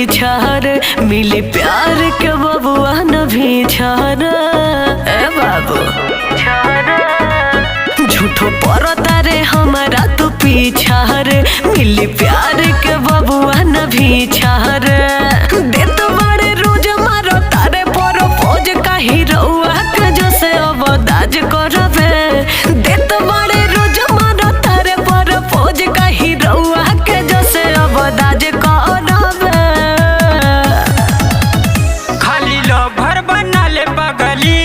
पीछा रे, मिली प्यार के बबुआ न भीछा रे। ए बाबू झूठो परता रे हमारा तू पीछा रे, मिली प्यार के बबुआ न भीछा रे। देत बड़े रोज मारो तारे पर पोज का हीरोआ के जो से अब दाज करबे। देत बड़े रोज मारो तारे पर पोज का हीरोआ के जो से अब दाज करबे। खाली लोभर बनले बगली,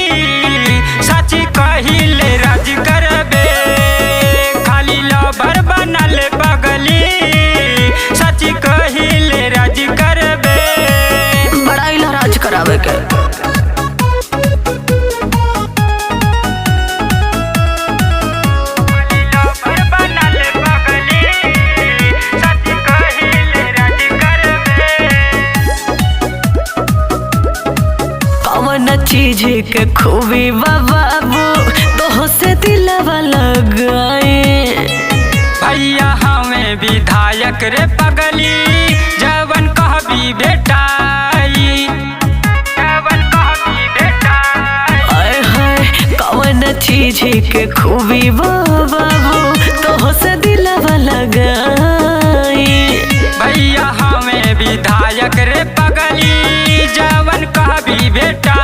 सची कहिले राज करबे। खाली लोभर बनले बगली, सची कहिले राज करबे। बड़ा इला राज करावे के। चीज के खूबी बाबू तो से दिलवा लगाए। भैया हमें विधायक रे पगली, जवन कहबी बेटाई, जवन कहबी बेटाई। आए हाय कौन चीज के खूबी बाबू तो से दिलवा लगाए। भैया हमें विधायक रे पगली, जवन कहबी बेटाई।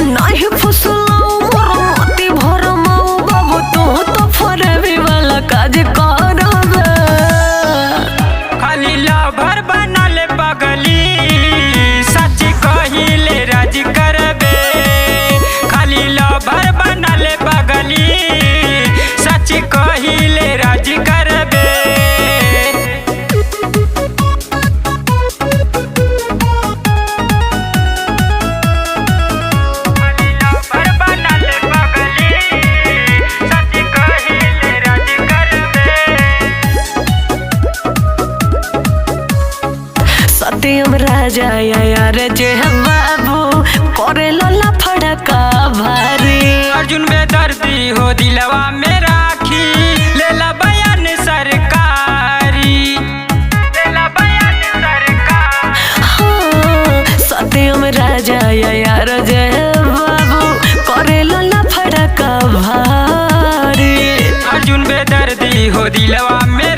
नहीं फुसलाओ मोती भरमाओ बाबू तो फरबी वाला काज करबे। खाली लोभर बनले बगली, सच कहिले राज करबे। खाली लोभर बनले बगली, सच कहिले राज करबे। सत्यम राजा यार जे बाबू करे लला फड़का भारी। अर्जुन बेदर्दी हो दिलवा में राखी, लेला बयान सरकारी, लेला बयान सरकारी। हाँ सत्यम राजा यार जे बाबू करे लला फड़का भारी। अर्जुन बेदर्दी हो दिलवा में